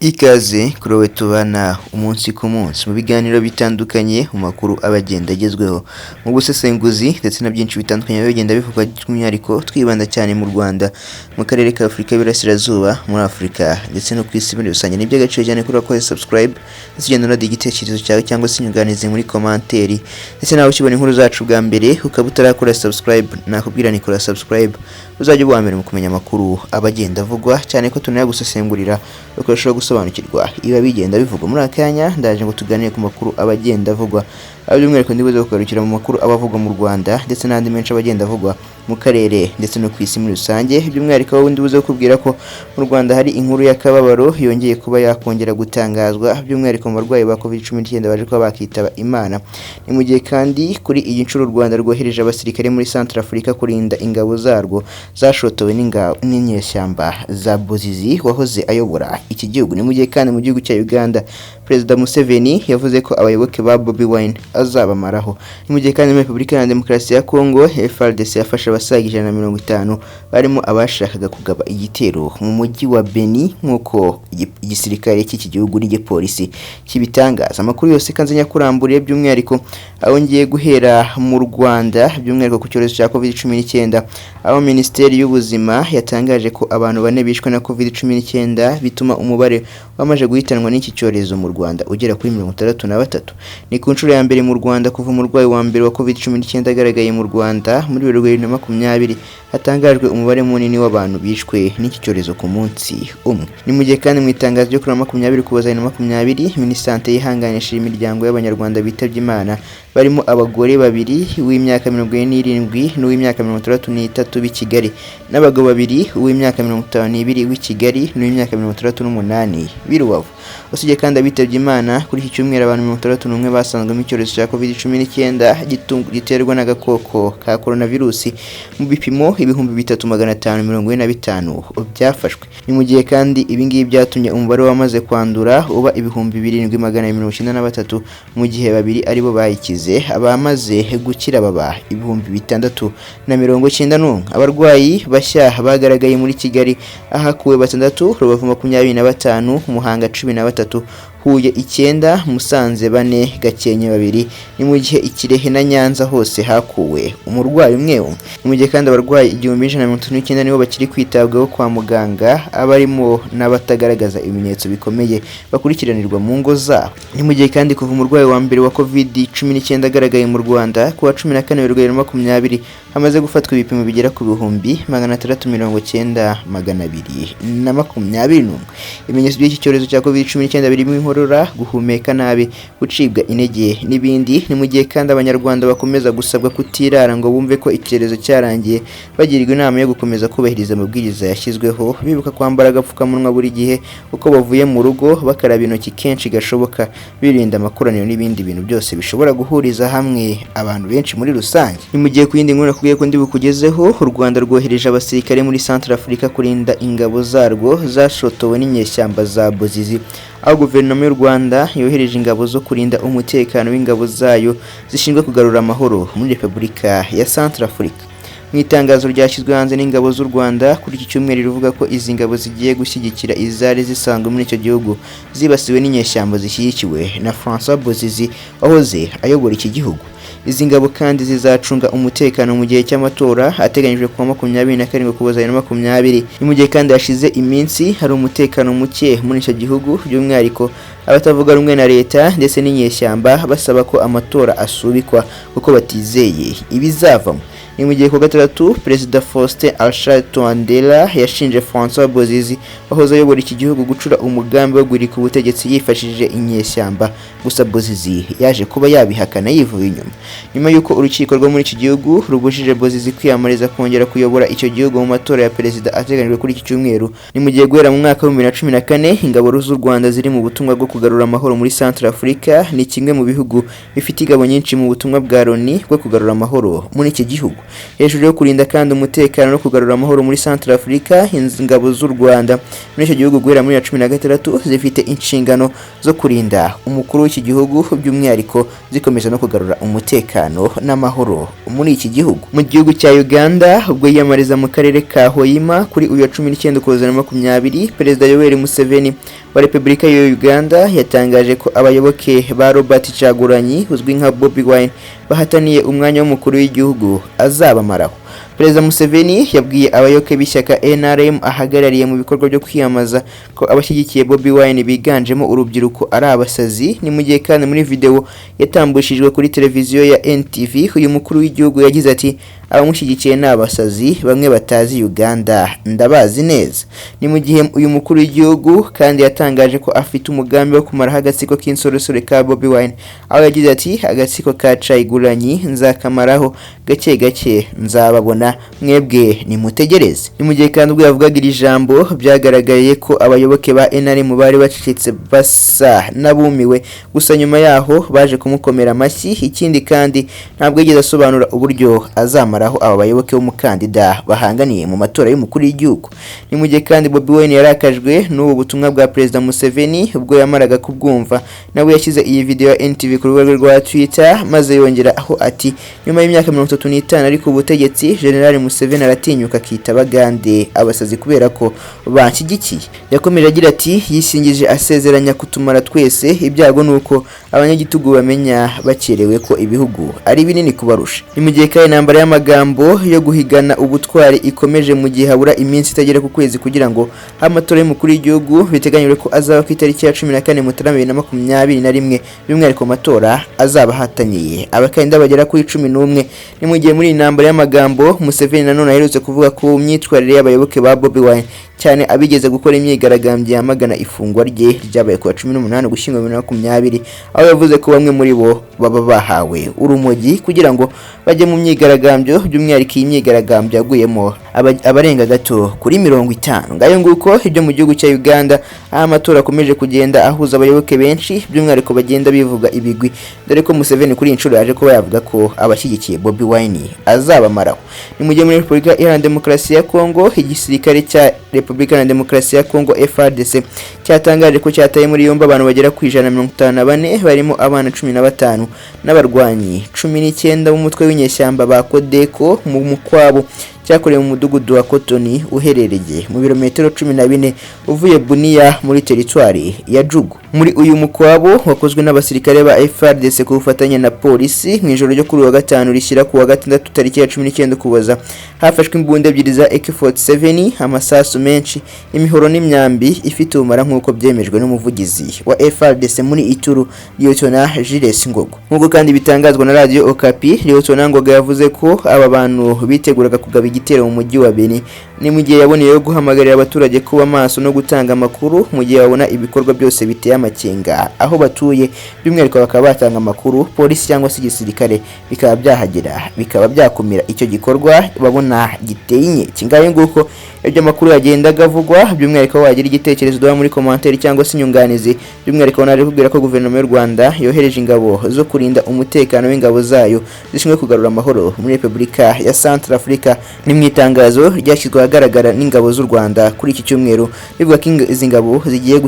Ikaze kuri wowe tubana umunsi ku munsi mu biganiro bitandukanye mu makuru abagenda agezweho mu busesenguzi ndetse na byinshi bitandukanye bigenda bivugwa by'umwihariko twibanda cyane mu Rwanda mu karere ka Afurika y'Iburasirazuba muri Afurika ndetse no ku isi muri rusange. Ni by'agaciro cyane kuri ko subscribe ndetse ugenda unadi igitekerezo cyawe cyangwa se inyunganizi muri komanteri ndetse nawe ukibona inkuru zacu bwa mbere ukaba utarakora subscribe nakubwira ni kora subscribe uzajya uba mbere mu kumenya amakuru abagenda avugwa cyane ko tunayagusesengurira ukarushaho gusobanukirwa iba bigenda bivugwa muri akanya. Ndaje ngo tuganire ku makuru abagenda avugwa by'umwihariko ndibuze kugarukira mu makuru abavugwa mu Rwanda ndetse n'andi menshi abagenda avugwa mu karere ndetse no ku isi muri rusange. By'umwihariko wowe ndibuze kubwira ko mu Rwanda hari inkuru y'akababaro yongeye kuba yakongera gutangazwa by'umwihariko mu barwayi ba COVID-19 baje kuba bakitaba Imana. Ni mu gihe kandi kuri iyi nshuro u Rwanda rwohereje abasirikare muri Central Africa kurinda ingabo zarwo zashotowe n'inyeshyamba za Bozizi wahoze ayobora iki gihugu. Ni mu gihe kandi mu gihugu cya Uganda Perezida Museveni yavuze ko abayoboke ba Bobi Wine azabamaraho. Ni mu gihe kandi muri Repubulika ya Demokarasi ya Kongo FARDC yafashe abasaga 150 barimo abashakaga kugaba igitero mu mujyi wa Beni nk'uko igisirikare cy'iki gihugu n'igipolisi kibitangaza. Amakuru yose kanzanya kuramburiye by'umwihariko abongiye guhera mu Rwanda by'umwihariko ku cyorezo cya COVID-19 aho Minisiteri y'Ubuzima yatangaje ko abantu bane bishwe na COVID-19 bituma umubare wamaje guhitanwa n'iki cyorezo mu Rwanda ugera kuri 63. Ni ku nshuro ya mbere mu Rwanda kuva umurwayi wa mbere wa COVID-19 agaragaye mu Rwanda muri 2020 hatangajwe umubare munini w'abantu bishwe n'iki cyorezo ku munsi umwe. Ni mu gihe kandi mu itangazo ryo kuri 20 kuboza 2020 Minisante yihanganishije imiryango y'abanyarwanda bitabye Imana barimo abagore babiri w'imyaka 47 n'uw'imyaka 63 b'i Kigali n'abagabo babiri uw'imyaka 52 w'i Kigali n'uw'imyaka 38 b'i Rubavu. Usibye kandi abitabye Imana kuri iki cyumweru abantu 31 basanzwe mu cyorezo cya COVID-19 giterwa n'agakoko ka coronavirus mu bipimo 3545 byafashwe. Ni mu gihe kandi ibingibi byatumye umubare wamaze kwandura uba 2793 mu gihe babiri aribo bayikize abamaze gukira baba 6091. Abarwayi bashya bagaragaye muri Kigali ahakuwe 6, Rubavu 25, Muhanga 13, Huye 9, Musanze 4, Gakenke 2. Ni mu gihe Ikirehe na Nyanza hose hakuwe umurwayi umwe. Ni mu gihe kandi abarwayi 1139 nibo bakiri kwitabwaho kwa muganga abarimo n'abatagaragaza ibimenyetso bikomeye bakurikiranirwa mu ngo zabo. Ni mu gihe kandi kuva umurwayi wa mbere wa COVID-19 agaragaye mu Rwanda ku wa 14 2020 hamaze gufatwa ibipimo bigera ku 639,221. Ibimenyetso by'iki cyorezo cya COVID-19 birimo inkorora, guhumeka nabi, gucibwa intege n'ibindi. Ni mu gihe kandi abanyarwanda bakomeza gusabwa kutirara ngo bumve ko icyorezo cyarangiye, bagirwa inama yo gukomeza kubahiriza amabwiriza yashyizweho bibuka kwambara agapfukamunwa buri gihe uko bavuye mu rugo, bakaraba intoki kenshi gashoboka, birinda amakoraniro n'ibindi bintu byose bishobora guhuriza hamwe abantu benshi muri rusange. Ni mu gihe ku yindi nkuru nakubwiye ko ndi bukugezeho u Rwanda rwohereje abasirikare muri Central Africa kurinda ingabo zarwo zashotowe n'inyeshyamba za Bozizi, aho guverinoma y'u Rwanda yohereje ingabo zo kurinda umutekano w'ingabo zayo zishinzwe kugarura amahoro muri Repubulika ya Central Africa. Mu itangazo ryashyizwe hanze n'ingabo z'u Rwanda kuri iki cyumweru rivuga ko izi ngabo zigiye gushyigikira izari zisanzwe muri icyo gihugu zibasiwe n'inyeshyamba zishyigikiwe na François Bozizi wahoze ayobora iki gihugu. Izi ngabo kandi zizacunga umutekano mu gihe cy'amatora ateganyijwe ku 27 Ukuboza 2020. Ni mu gihe kandi hashize iminsi hari umutekano muke muri icyo gihugu by'umwihariko abatavuga rumwe na leta ndetse n'inyeshyamba basaba ko amatora asubikwa kuko batizeye ibizavamo. Ni mu gihe ku gatandatu Perezida Faustin Archange Touadera yashinje François Bozizi wahoze ayobora iki gihugu gucura umugambi wo guhirika ubutegetsi yifashishije inyeshyamba. Gusa Bozizi yaje kuba yabihakana yivuye inyuma nyuma y'uko urukiko rwo muri iki gihugu rubujije Bozizi kwiyamamariza kongera kuyobora icyo gihugu mu matora ya perezida ateganyijwe kuri iki cyumweru. Ni mu gihe guhera mu mwaka wa 2014 ingabo z'u Rwanda ziri mu butumwa bwo kugarura amahoro muri Central Africa, ni kimwe mu bihugu bifite ingabo nyinshi mu butumwa bwa Loni bwo kugarura amahoro muri iki gihugu. hejuru yo kurinda kandi umutekano no kugarura amahoro muri Central Africa. Ingabo z'u Rwanda muri icyo gihugu guhera muri 2016 zifite inshingano zo kurinda umukuru w'iki gihugu, by'umwihariko zikomeza no kugarura umutekano n'amahoro muri iki gihugu. Mu gihugu cya Uganda ubwo yiyamariza mu karere ka Hoima kuri uyu 19 Ukuboza 2020, Perezida Yoweri Museveni wa Repubulika ya Uganda yatangaje ko abayoboke ba Robert Kyagulanyi uzwi nka Bobi Wine bahataniye umwanya w'umukuru w'igihugu azabamaraho. Perezida Museveni yabwiye abayoboke b'ishyaka NRM ahagarariye mu bikorwa byo kwiyamaza ko abashyigikiye Bobi Wine biganjemo urubyiruko ari abasazi. Ni mu gihe kandi muri video yatambushijwe kuri televiziyo ya NTV uyu mukuru w'igihugu yagize ati abamushyigikiye n'abasazi bamwe batazi Uganda ndabazi neza. Ni mu gihe uyu mukuru w'igihugu kandi yatangaje ko afite umugambi wo kumaraho agatsiko k'insoresore ka Bobi Wine, aho yagize ati agatsiko ka Kyagulanyi nzakamaraho gake gake nzababona mwebwe nimutegereze. Ni mu gihe kandi ubwo yavugaga iri jambo byagaragaye ko abayoboke ba NRM bari bacecetse basa nabumiwe, gusa nyuma yaho baje kumukomera amashyi. Ikindi kandi ntabwo yigeze asobanura uburyo azamaraho aba bayoboke b'umukandida bahanganiye mu matora y'umukuru w'igihugu. Ni mu gihe kandi Bobi Wine yarakajwe n'ubu butumwa bwa Perezida Museveni ubwo yamaraga kubwumva, nawe yashyize iyi video ya NTV ku rubuga rwa Twitter maze yongera aho ati nyuma y'imyaka 35 ari ku butegetsi General Museveni aratinyuka akita Bagande abasazi kubera ko banshyigikiye. Yakomeje agira ati yisingije asezeranya kutumara twese, ibyago nuko abanyagitugu bamenya bakerewe ko ibihugu ari binini kubarusha. Ni mu gihe kandi intambara y'amagambo yo guhigana ubutwari ikomeje mu gihe habura iminsi itagera ku kwezi kugira ngo amatora y'umukuru w'igihugu biteganyijwe ko azaba ku itariki ya 14 Mutarama 2021, by'umwihariko amatora azaba hataniye abakandida bagera kuri 11. Ni mu gihe muri intambara y'amagambo Museveni nanone aherutse kuvuga ko myitwarire y'abayoboke ba Bobi Wine cyane abigeze gukora imyigaragambyo yamagana ifungwa rye ryabaye ku 18 Ugushyingo 2020, aho yavuze ko bamwe muri bo baba bahawe urumogi kugira ngo bajye mu myigaragambyo, by'umwihariko iyi myigaragambyo yaguyemo abarenga gato kuri 50. Ngayo nguko ibyo mu gihugu cya Uganda aho amatora akomeje kugenda ahuza abayoboke benshi, by'umwihariko bagenda bivuga ibigwi, dore ko Museveni kuri inshuro yaje kuba yavuga ko abashyigikiye Bobi Wine azabamaraho. Ni mu gihe muri Repubulika Iharanira Demokarasi ya Kongo igisirikare cya Repubulika Iharanira Demokarasi ya Kongo FARDC cyatangaje ko cyataye muri yombi abantu bagera ku 154 barimo abana 15 n'abarwanyi 19 b'umutwe w'inyeshyamba ba Kodeko mu mukwabo cyakorewe mu mudugudu wa Kotoni uherereye mu birometero 14 uvuye Bunia muri teritwari ya Jugu. Muri uyu mukwabo wakozwe n'abasirikare ba FARDC ku bufatanye na polisi mu ijoro ryo kuri wa gatanu rishyira ku wa gatandatu tariki ya 19 Ukuboza, hafashwe imbunda ebyiri za AK47, amasasu menshi, imihoro n'imyambi ifite umara nk'uko byemejwe n'umuvugizi wa FARDC muri Inkuru Lieutenant Jules Ngogo. Nk'uko kandi bitangazwa na Radio Okapi, Lieutenant Ngogo yavuze ko aba bantu biteguraga kugaba igitero mu mujyi wa Beni. Ni mu gihe yaboneyeho guhamagarira abaturage kuba maso no gutanga amakuru mu gihe babona ibikorwa byose biteye amakenga aho batuye, by'umwihariko bakaba batanga amakuru polisi cyangwa se igisirikare bikaba byahagera bikaba byakumira icyo gikorwa babona giteye inkeke. Ngayo nguko ibyo makuru yagendaga avugwa, by'umwihariko wagira igitekerezo duha muri commentaire cyangwa se inyunganizi, by'umwihariko naje kubwira ko guverinoma y'u Rwanda yohereje ingabo zo kurinda umutekano w'ingabo zayo zishinzwe kugarura amahoro muri Repubulika ya Central Africa. Ni mu itangazo ryashyizwe ahagaragara n'ingabo z'u Rwanda kuri iki cyumweru, bivuga ko izi ngabo zigiye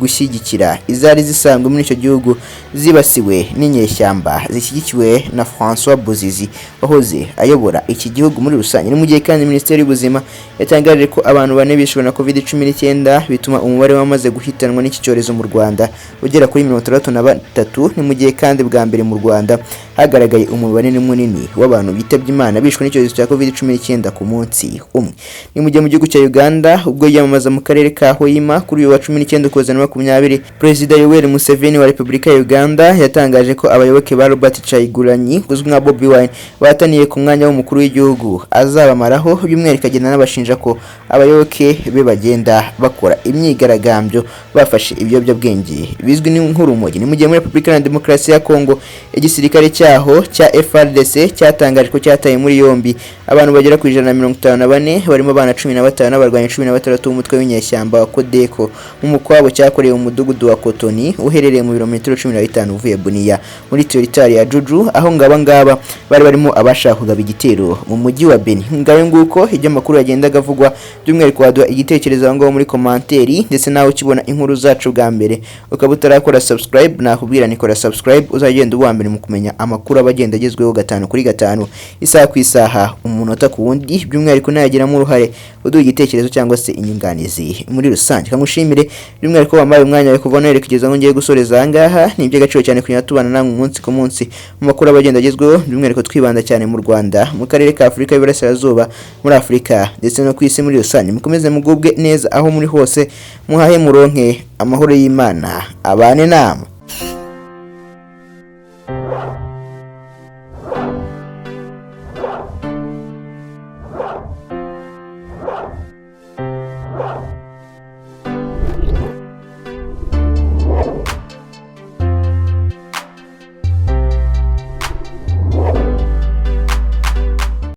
gushyigikira izari zisanzwe muri icyo gihugu zibasiwe n'inyeshyamba zishyigikiwe na François Bozizi wahoze ayobora iki gihugu muri rusange. Ni mu gihe kandi Minisiteri y'Ubuzima yatangaje ko abantu 4 bishwe na COVID-19 bituma umubare wamaze guhitanwa n'iki cyorezo mu Rwanda ugera kuri 63. Ni mu gihe kandi bwa mbere mu Rwanda hagaragaye umubare munini w'abantu bitabye Imana bishwe n'icyorezo cya COVID-19 ku munsi umwe. Ni mu gihe mu gihugu cya Uganda ubwo yiyamamaza mu karere ka Hoima kuri uyu wa 19 Ukuboza 2020, Perezida Yoweri Museveni wa Repubulika ya Uganda yatangaje ko abayoboke ba Robert Kyagulanyi uzwi nka Bobi Wine bataniye ku mwanya w'umukuru w'igihugu azabamaraho, by'umwihariko agenda n'abashinja ko abayoboke be bagenda bakora imyigaragambyo bafashe ibiyobyabwenge bizwi nk'urumogi. Ni mu gihe muri Repubulika Iharanira Demokarasi ya Kongo igisirikare cyaho cya FARDC cyatangaje ko cyataye muri yombi abantu bagera ku 154 barimo abana 15 n'abarwanyi 16 b'umutwe w'inyeshyamba wa Kodeko mu mukwabo cyakorewe mu mudugudu wa Kotoni uherereye mu birometero 15 uvuye Bunia muri territoire ya Juju, aho ngaba bari barimo abashaka kugaba igitero mu mujyi wa Beni. Ngayo nguko ijya makuru yagendaga avugwa, by'umwihariko waduha igitekerezo aho ngaho muri komanteri, ndetse nawe ukibona inkuru zacu bwa mbere ukaba utarakora subscribe, nakubwira nikora subscribe uzagenda uwa mbere mu kumenya amakuru abagenda agezweho 5 kuri 5 isaha ku isaha umunota ku wundi, by'umwihariko nayagiramo uruhare uduha igitekerezo cyangwa se inyunganizi muri rusange. Kamushimire by'umwihariko wamaye umwanya wo kuva none kugeza ngo ngiye gusoreza ahangaha. Ni iby'agaciro cyane kunya tubana namwe umunsi ku munsi mu makuru abagenda agezweho, by'umwihariko twibanda cyane mu Rwanda, mu karere ka Afurika y'Iburasirazuba, muri Afurika ndetse no ku isi muri rusange. Mukomeze mugubwe neza aho muri hose, muhahe muronke amahoro y'Imana abane nama.